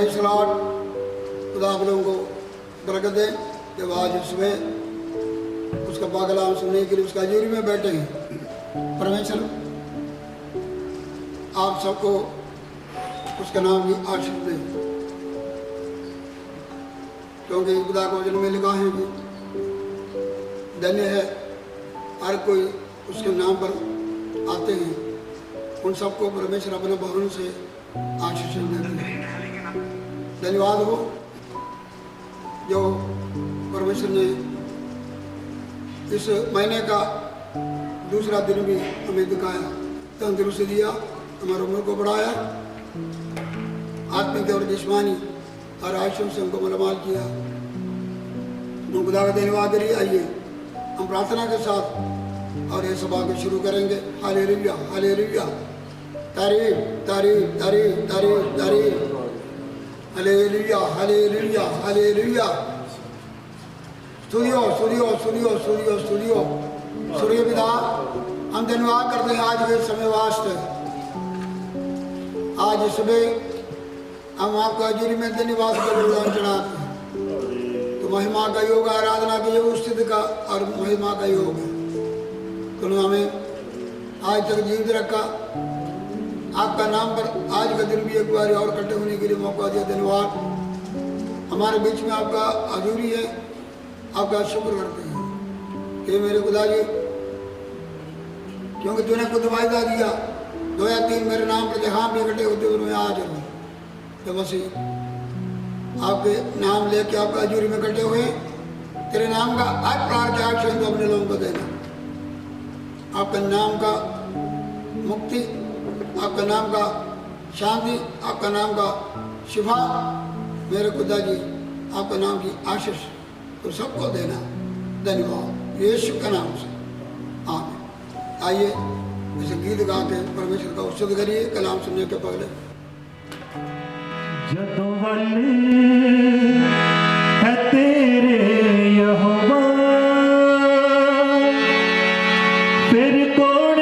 Praise Lord. खुदा आप लोगों को बरकत दे। जब आज सुबह उसका पाकलाम सुनने के लिए उसका हजूरी में बैठे हैं, परमेश्वर आप सबको उसका नाम भी आशीष दे, क्योंकि खुदा को वचन में लिखा है कि धन्य है हर कोई उसके नाम पर आते हैं, उन सबको परमेश्वर अपने भवन से आशीष देते हैं। धन्यवाद हो जो परमेश्वर ने इस महीने का दूसरा दिन भी हमें दिखाया, तंदुरुस्ती दिया, हमारी उम्र को बढ़ाया, आत्मिक और जिस्मानी और आयुष्यों से हमको मालामाल किया। हम खुदा का धन्यवाद करिए। आइए हम प्रार्थना के साथ और ये सभा को शुरू करेंगे। हालेलुया हालेलुया, तारीफ तारीफ तारीफ तारीफ तारीफ, हालेलुया हालेलुया हालेलुया। सुनियो सुनियो सुनियो सुनियो सुनियो। सूर्य पिता, हम धन्यवाद करते हैं आज के समय वास्ते। आज सुबह हम आपका हजूरी में धन्यवाद का बलिदान चढ़ाते हैं। तो महिमा का योग, आराधना का योग, स्थिति का और महिमा का योग है। तो हमें आज तक जीवित रखा, आपका नाम पर आज का दिन भी एक बार और इकट्ठे होने के लिए मौका दिया। धन्यवाद। हमारे बीच में आपका हजूरी है, आपका शुक्र करते हैं कि मेरे खुदा जी, क्योंकि तूने खुद वायदा दिया 2 या 3 मेरे नाम पर जहाँ भी इकट्ठे होते उनमें आ जाऊँ। तो मसीह आपके नाम लेके आपका हजूरी में इकट्ठे हुए, तेरे नाम का हर प्रकार के आशीष तो अपने लोगों को देना। आपका नाम का मुक्ति, आपका नाम का शांति, आपका नाम का शिफा, मेरे खुदा जी आपका नाम की आशीष तो सबको देना। धन्यवाद यीशु के नाम से, आमीन। आइए इसे गीत गा के परमेश्वर का स्तुति करिए कलाम सुनने के पहले। जदों वाले है तेरे यहोवा, फिर कौन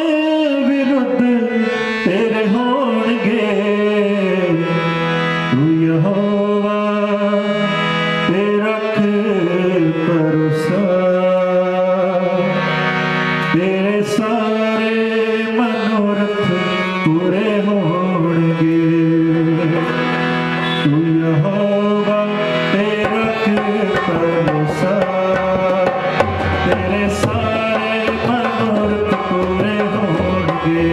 विरुद्ध तेरे होंगे। तू यहोवा ते रख भरोसा, तेरे सारे मनोरथ पूरे होंगे। तू यहोवा ते रख भरोसा, तेरे सारे मनोरथ पूरे होंगे।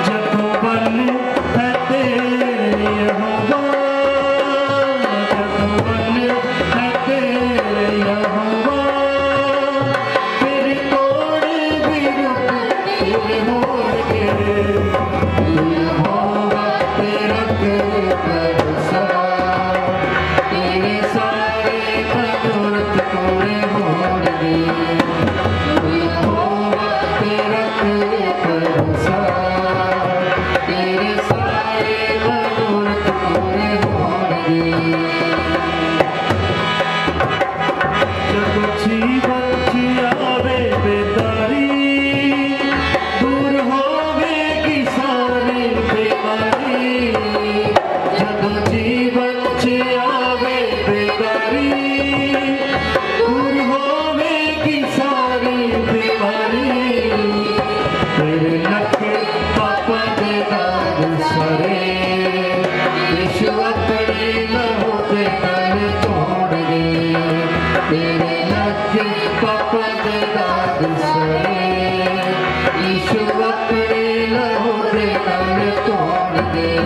जदों बल है तेरे यहोवा, जदों बल है तेरे यहोवा, फिर कौन विरुद्ध तेरे होंगे। तू यहोवा ते रख भरोसा, तेरे सारे मनोरथ पूरे होंगे। तू यहोवा ते रख भरोसा, तेरे सारे मनोरथ पूरे होंगे। जब जीवन की आवे बेदारी, दूर होवेगी सारी बीमारी। जब जीवन की आवे बेदारी, दूर होवेगी सारी बीमारी। तेरे लखे पापा दे दाग सारे, यीशु अपने लहू दे गल तोड़ गए। तेरे लखे पापा दे दाग सारे, यीशु अपने लहू दे गल तोड़ गए।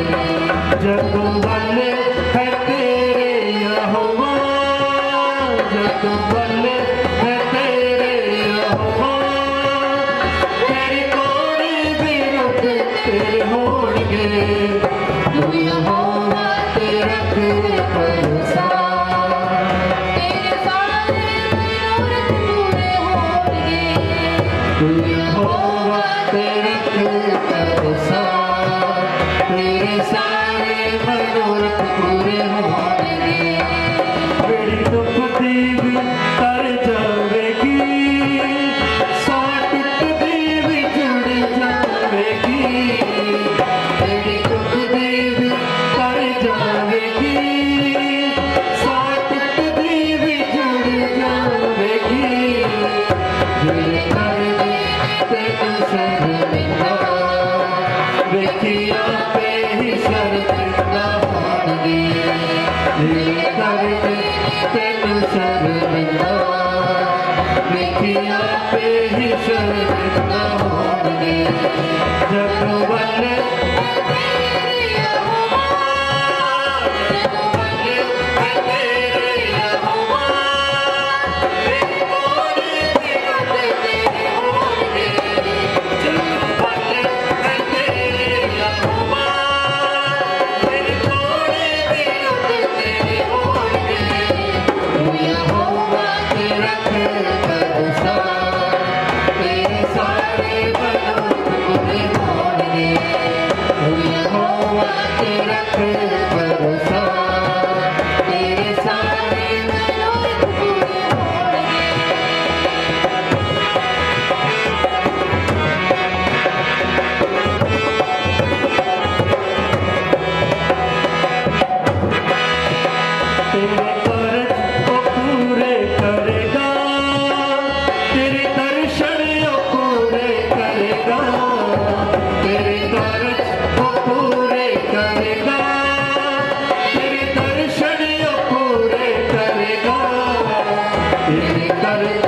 जदों वाले है तेरे यहोवा, जदों वाले है तेरे यहोवा, तेरी कौन विरुद्ध तेरे होंगे। तू यहोवा ते रख भरोसा, तेरे सारे मनोरथ पूरे होंगे। तू यहोवा ते रख भरोसा, तेरे सारे मनोरथ पूरे होंगे। बड़ी दुख दी भी तर जावेगी, साथ टूटदी भी जुड़ जावेगी। बड़ी दुख दी भी तर जावेगी, बिन शर्मिंदा लिखिया पे ही शर्मिंदा होंगे जग वाले तेरे यहोवा जग वाले तेरे यहोवा मेरी मोरी बिगड़ तेरे होंगे जग वाले तेरे यहोवा मेरी मोरी बिगड़ तेरे होंगे तू यहोवा तेरा भरोसा तेरे सारे मनोरथ पूरे होंगे तू यहोवा तेरा भरोसा तेरे सारे मनोरथ पूरे होंगे तेरे कर्ज को पूरे करेगा तेरे दर्शन को पूरे करेगा तेरे कर्ज को पूरे करेगा तेरे दर्शन को पूरे करेगा तेरे कर्ज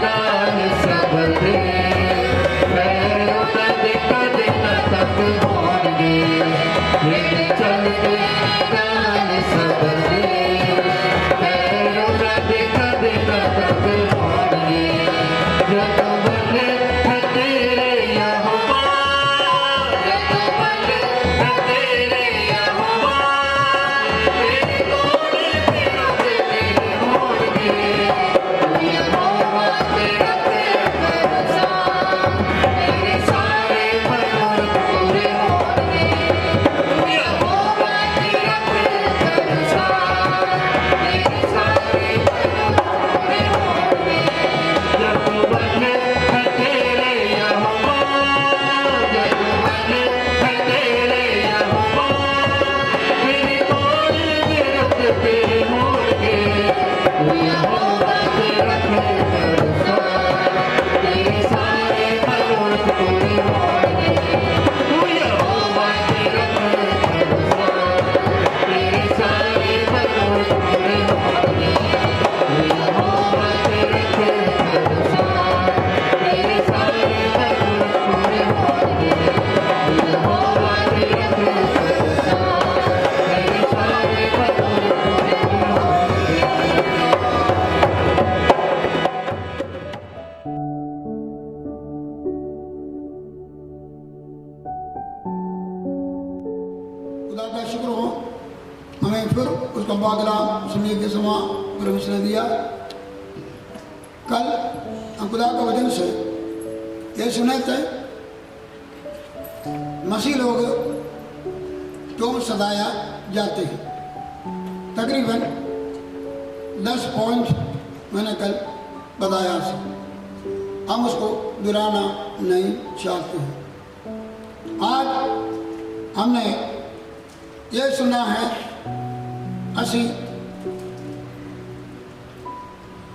दान सब दे पैरों कदे कदे न तक होंगे तेरे चलते दान सब दे पैरों कदे कदे न तक होंगे जग वाले तेरे यहोवा जग वाले तेरे यहोवा मेरी मोरी बिगड़ तेरे होंगे तू यहोवा तेरा भरोसा तेरे सारे मनोरथ पूरे होंगे तू यहोवा तेरा भरोसा तेरे सारे मनोरथ पूरे होंगे जग वाले तेरे यहोवा जग वाले तेरे यहोवा मेरी मोरी बिगड़ तेरे होंगे तू यहोवा तेरा भरोसा तेरे सारे मनोरथ पूरे होंगे तू यहोवा तेरा भरोसा तेरे सारे मनोरथ पूरे होंगे तू यहोवा तेरा भरोसा तेरे सारे मनोरथ पूरे होंगे तू यहोवा तेरा भरोसा तेरे सारे मनोरथ पूरे होंगे खुदा का शुक्र हो हमें फिर उसका बादला सुनने के समय परमेश्वर ने दिया। कल हम खुदा का वचन से ये सुने थे मसीह लोग क्यों सताया जाते हैं। तकरीबन 10 पॉइंट मैंने कल बताया था, हम उसको दोहराना नहीं चाहते हैं। आज हमने ये सुना है असी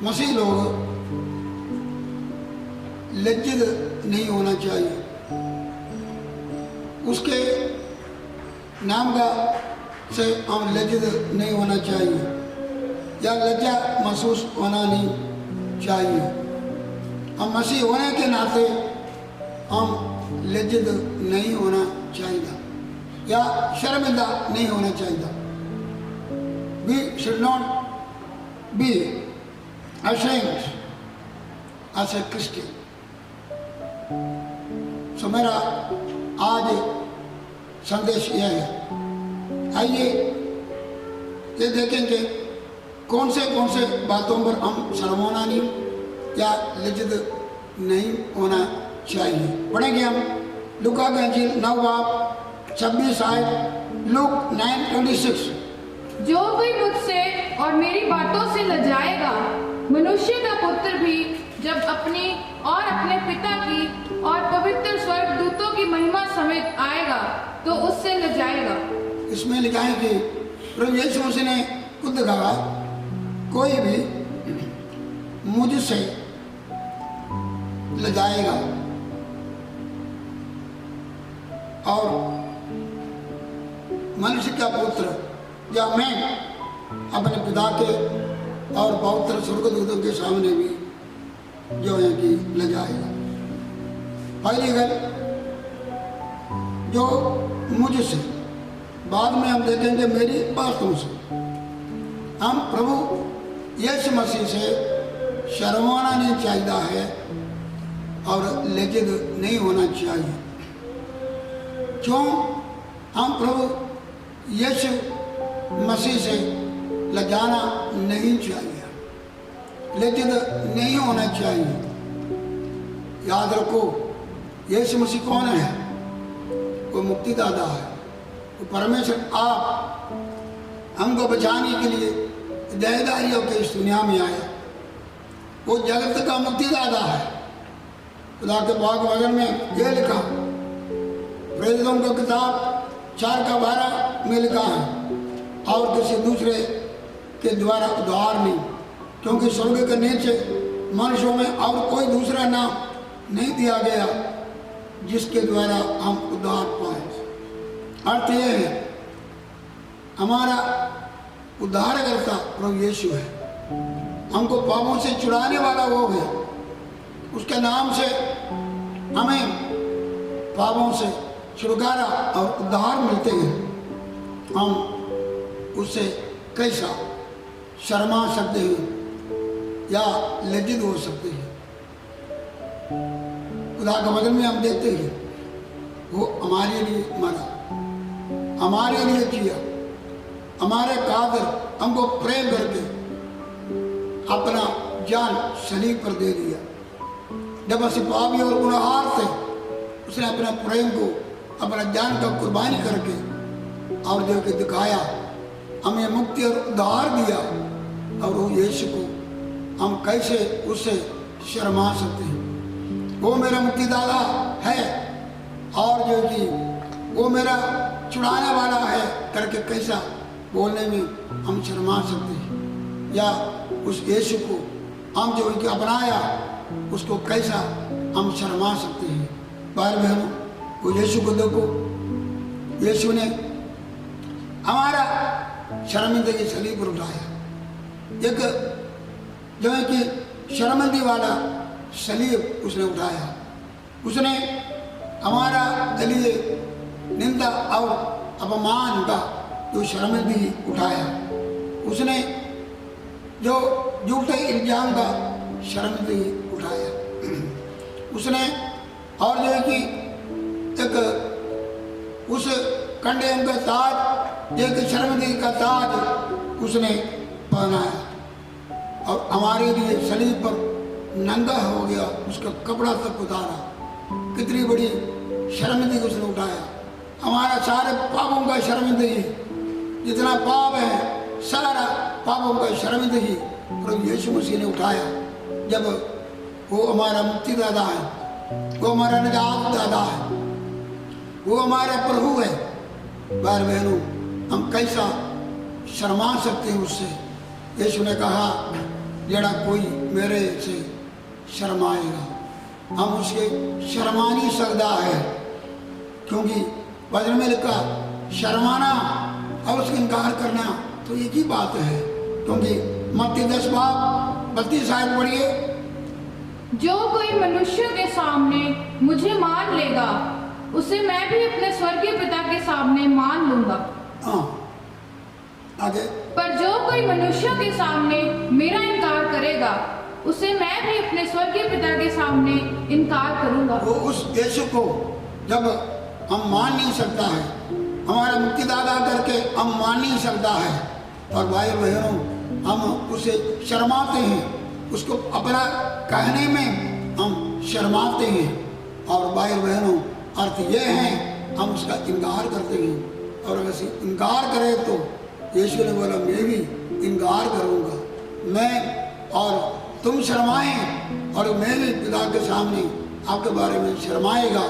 मसीह लोग लज्जित नहीं होना चाहिए। उसके नाम का से हम लज्जित नहीं होना चाहिए या लज्जा महसूस होना नहीं चाहिए। हम मसीह होने के नाते हम लज्जित नहीं होना चाहिए या शर्मिंदा नहीं होना चाहिए। We should not be ashamed as a Christian. So मेरा आज संदेश यह है। आइए ये देखेंगे कौन से बातों पर हम शर्माना नहीं या लज्जित नहीं होना चाहिए। पढ़ेंगे हम लूका का इंजील 9 बाब 26 आयत लूक 9:26। जो कोई मुझसे और मेरी बातों से लजाएगा मनुष्य का पुत्र भी जब अपनी और अपने पिता की और पवित्र स्वर्गदूतों की महिमा समेत आएगा तो उससे लजाएगा। इसमें लिखा है कि प्रभु यीशु मसीह ने खुद कहा कोई भी मुझसे लजाएगा और मनुष्य का पुत्र या मैं अपने पिता के और पवित्र स्वर्गदूतों के सामने भी जो है कि ले जाएगा। पहली गल जो मुझसे, बाद में हम देखेंगे मेरी बातों से। हम प्रभु यीशु मसीह से शर्माना नहीं चाहिए है और लज्जित नहीं होना चाहिए। क्यों? हम प्रभु यीशु मसीह से लजाना नहीं चाहिए, लज्जित नहीं होना चाहिए। याद रखो, यीशु मसीह कौन है? वो मुक्तिदाता है। वो परमेश्वर आप हमको बचाने के लिए देहधारी होकर इस दुनिया में आया। वो जगत का मुक्तिदाता है। खुदा के पाक वचन में ये लिखा, प्रेरितों की किताब 4:12 में लिखा है, और किसी दूसरे के द्वारा उद्धार नहीं, क्योंकि स्वर्ग के नीचे मनुष्यों में और कोई दूसरा नाम नहीं दिया गया जिसके द्वारा हम उद्धार पाए। अर्थ यह है, हमारा उद्धारकर्ता प्रभु यीशु है। हमको पापों से छुड़ाने वाला वो है। उसके नाम से हमें पापों से छुटकारा और उद्धार मिलते हैं। हम उससे कैसा शर्मा सकते हैं या लज्जित हो सकते हैं? खुदा के वचन में हम देखते हैं वो हमारे लिए मरा, हमारे लिए जिया, हमारे कादिर हमको प्रेम करके अपना जान सलीब पर दे दिया। जब ਅਸੀਂ पापी और गुनहगार थे, उसने अपने प्रेम को, अपना जान का कुर्बानी करके और जो कि दिखाया, हमें मुक्ति और उद्धार दिया। और वो यीशु को हम कैसे उससे शर्मा सकते हैं? वो मेरा मुक्तिदाता है और जो कि वो मेरा छुड़ाने वाला है करके कैसा बोलने में हम शर्मा सकते हैं? या उस यीशु को हम जो कि अपनाया उसको कैसा हम शर्मा सकते हैं? भाई बहनों, वो यीशु को देखो, यीशु ने हमारा शर्मिंदगी सलीब पर उठाया। एक जो है कि शर्मिंदगी वाला सलीब उसने उठाया। उसने हमारा लिए निंदा और अपमान का जो शर्मिंदगी उठाया। उसने जो झूठे इल्जाम का शर्मिंदगी उठाया। उसने और जो है कि एक उस कंडे का ताज, एक शर्मिंदगी का ताज उसने पहनाया और हमारे लिए सलीब पर नंगा हो गया, उसका कपड़ा तक उतारा। कितनी बड़ी शर्मिंदगी उसने उठाया। हमारा सारे पापों का शर्मिंदगी, जितना पाप है सारा पापों का शर्मिंदगी प्रभु यीशु मसीह ने उठाया। जब वो हमारा मुक्तिदाता है, वो हमारा निजात दाता है, वो हमारा प्रभु है। भाई बहनों, हम कैसा शर्मा सकते हैं उससे? यीशु ने कहा, जड़ा कोई मेरे से शर्माएगा, हम उसके शर्मा नहीं सकता है, क्योंकि वचन में लिखा शर्माना और उसका इनकार करना तो एक ही बात है। क्योंकि मत्ती 10:32 आयत पढ़िए। जो कोई मनुष्य के सामने मुझे मान लेगा, उसे मैं भी अपने स्वर्गीय पिता के सामने मान लूंगा। हाँ, आगे। पर जो कोई मनुष्य के सामने मेरा इनकार करेगा, उसे मैं भी अपने स्वर्गीय पिता के सामने इनकार करूंगा। वो उस यीशु को जब हम मान नहीं सकता है, हमारा मुक्तिदाता करके हम मान नहीं सकता है, और भाई बहनों हम उसे शर्माते हैं, उसको अपना कहने में हम शर्माते हैं। और भाई बहनों, अर्थ ये है हम उसका इनकार करते हैं। और अगर इनकार करें तो यीशु ने बोला, मैं भी इनकार करूँगा, मैं और तुम शर्माएं और मैं भी पिता के सामने आपके बारे में शर्माएगा।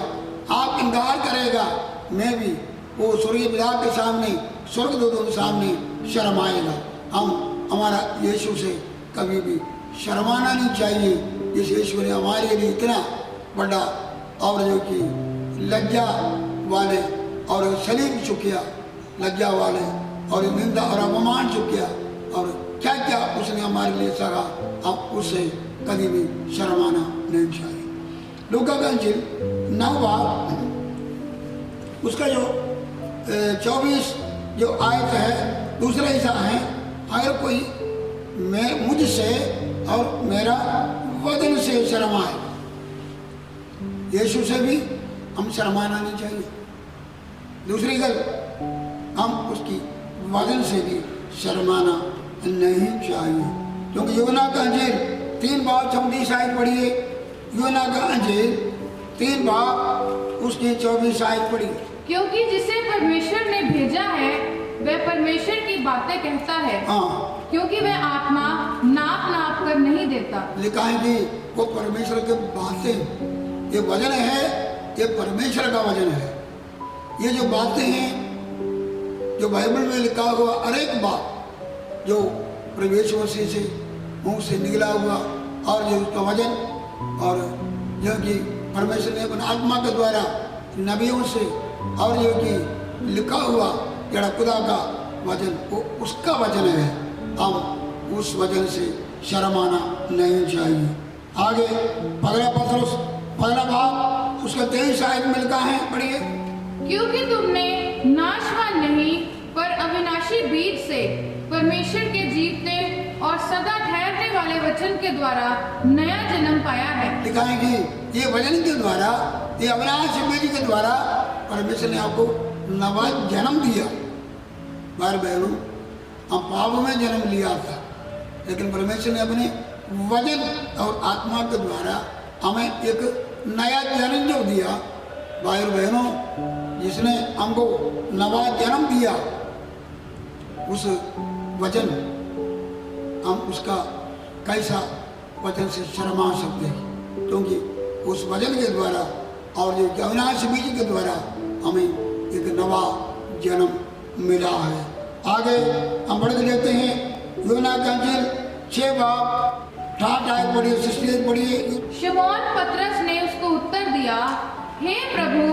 आप इनकार करेगा, मैं भी वो स्वर्गीय पिता के सामने, स्वर्गदूतों के सामने शर्माएगा। हम हमारा यीशु से कभी भी शर्माना नहीं चाहिए। जिस यीशु ने हमारे लिए इतना बड़ा और जो कि लज्जा वाले और सलीब चुकिया, लज्जा वाले और निंदा और अपमान चुकिया और क्या क्या उसने हमारे लिए सहा, अब उससे कभी भी शर्माना नहीं चाहिए। लूका का इंजील 9 बाब उसका जो 24 जो आयत है, दूसरा हिस्सा है, अगर कोई मैं मुझसे और मेरा वजन से शर्माए, यीशु से भी हम शर्माना नहीं चाहिए। दूसरी गल, हम उसकी वजन से भी शर्माना नहीं चाहिए, क्योंकि यूहन्ना का अंजील 3 बाब 34 आयत पढ़िए। यूहन्ना का अंजील 3 बाब उसकी 24 आयत पढ़िए। क्योंकि जिसे परमेश्वर ने भेजा है वह परमेश्वर की बातें कहता है, हाँ, क्योंकि वह आत्मा नाप नाप कर नहीं देता। लिखा है कि वो परमेश्वर के बातें, ये वजन है, ये परमेश्वर का वजन है। ये जो बातें हैं, जो बाइबल में लिखा हुआ हर एक बात जो प्रभु यीशु मसीह से मुंह से निकला हुआ, और जो उसका वजन, और जो कि परमेश्वर ने अपनी आत्मा के द्वारा नबियों से, और जो कि लिखा हुआ जड़ा खुदा का वजन, वो उसका वजन है। हम उस वजन से शर्माना नहीं चाहिए। आगे पहला पत्रुस 1 बाब उसका 23 आयत में लिखा है, पढ़िए। क्योंकि तुमने नाशवान नहीं पर अविनाशी बीज से परमेश्वर के जीवते और सदा ठहरने वाले वचन के द्वारा नया जन्म पाया है। लिखा है कि ये वचन के द्वारा, ये अविनाशी बीज के द्वारा परमेश्वर ने आपको नवा जन्म दिया। भाई बहनों, हम पाप में जन्म लिया था, लेकिन परमेश्वर ने अपने वचन और आत्मा के द्वारा हमें एक नया जन्म जो दिया। भाई बहनों, जिसने हमको नवा जन्म दिया, उस वचन, हम उसका कैसा वचन से शर्मा सकते हैं, क्योंकि उस वचन के द्वारा और जो अविनाशी बीज के द्वारा हमें एक नवा जन्म मिला है। आगे हम बढ़ के लेते हैं यूहन्ना का अंजील 6 बाब 8 आयत पढ़िए, 68 पढ़िए। शमौन पतरस ने उसको उत्तर दिया, हे प्रभु,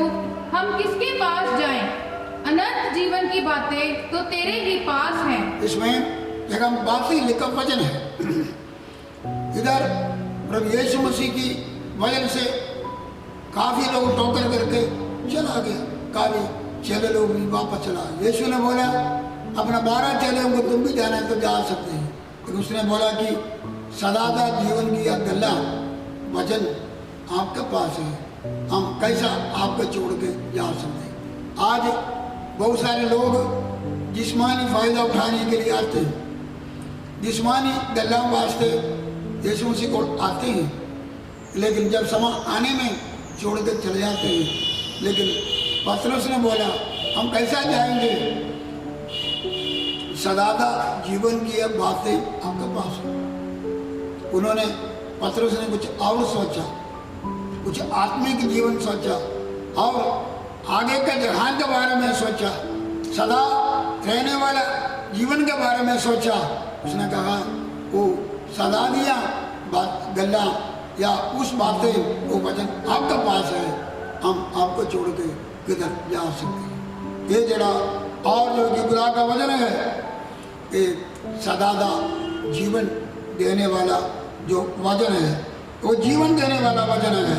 हम किसके पास जाएं? अनंत जीवन की बातें तो तेरे ही पास हैं। इसमें एक हम बातें लिखा वचन है। इधर प्रभु यीशु मसीह की वजन से काफी लोग टोकर करके चला गया, काफी चेले लोग भी वापस चला। यीशु ने बोला अपना 12 चेलों को तुम भी जाना है तो जा सकते हैं, लेकिन उसने बोला कि सदा जीवन की यह गल्ला वचन आपके पास है, हम कैसा आपको छोड़ के जा सकते हैं। आज बहुत सारे लोग जिस्मानी फायदा उठाने के लिए आते हैं, जिस्मानी गल्ला वास्ते यीशु मसीह को आते हैं, लेकिन जब समय आने में छोड़ के चले जाते हैं। लेकिन पतरस ने बोला हम कैसा जाएंगे, सदा जीवन की यह बातें आपके पास है। उन्होंने, पतरस ने कुछ और सोचा, कुछ आत्मिक जीवन सोचा, और आगे के जहान के बारे में सोचा, सदा रहने वाला जीवन के बारे में सोचा। उसने कहा वो सदा दिया बात गल्ला या उस बातें, वो वचन आपके पास है, हम आपको छोड़ के किधर जा सकते हैं। ये जरा और जो कि खुदा का वचन है, ये सदा जीवन देने वाला जो वचन है, वो जीवन देने वाला वचन है।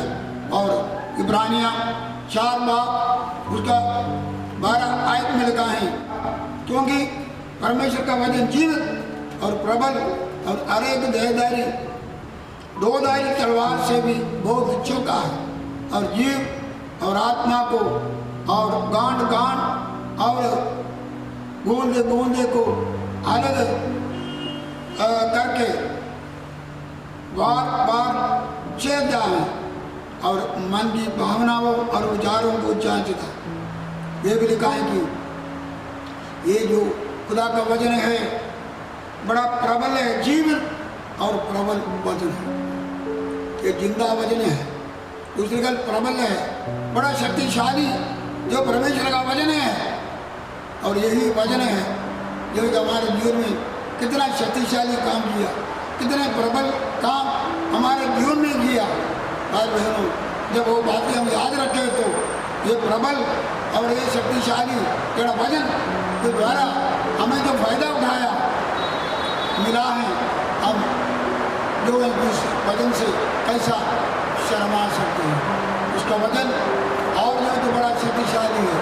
और इब्रानिया 4 बाब उसका 12 आयत में लिखा है, क्योंकि परमेश्वर का वचन जीवित और प्रबल और अनेक देहधारी 2-धारी तलवार से भी बहुत चौका है, और जीव और आत्मा को और गांठ गांठ और गूंदे गूंदे को अलग करके बार बार छेदता है, और मन की भावनाओं और विचारों को जांचता है। ये भी लिखा है कि ये जो खुदा का वचन है बड़ा प्रबल है, जीवन और प्रबल वचन है, ये जिंदा वचन है। दूसरी गल प्रबल है, बड़ा शक्तिशाली जो परमेश्वर का वचन है, और यही वचन है जो हमारे जीवन में कितना शक्तिशाली काम किया, कितने प्रबल काम हमारे जीवन में किया। भाई बहनों, जब वो बातें हम याद रखें तो ये प्रबल और ये शक्तिशाली तेरा वचन के द्वारा हमें जो फायदा उठाया, मिला है, हम जो है इस वजन से कैसा शर्मा सकते हैं। उसका वजन और जो है तो बड़ा शक्तिशाली है।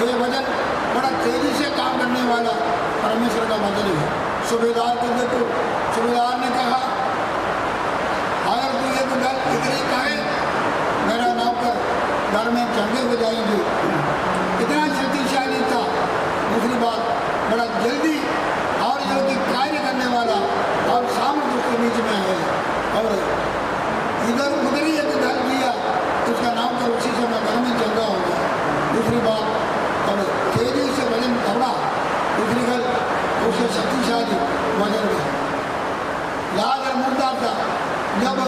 ये वजन बड़ा तेजी से काम करने वाला परमेश्वर का वजन है। सूबेदार को देखो, सूबेदार ने कहा अगर तू एक गल इतनी कहे मेरा नौकर घर में चंगे हो जाएंगे। इतना शक्तिशाली था। दूसरी बात बड़ा जल्दी और जो कि कार्य करने वाला और सामर्थ्य उसके बीच में है, और इधर उधर ही एक गल किया उसका नौकर उसी समय घर में चंगा हो गया। दूसरी बात और तेजी से वजन दौड़ा। दूसरी गल उससे शक्तिशाली वजन गया। लाजर मुर्दा था। जब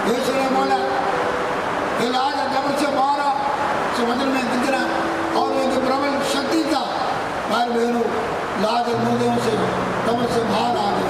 यीशु ने बोला कि लाजर कब्र से बाहर आ, समझ में कितना और एक प्रबल शक्ति था। भाई बहनों, लाजर मुर्दों से कब्र से बाहर आ गया।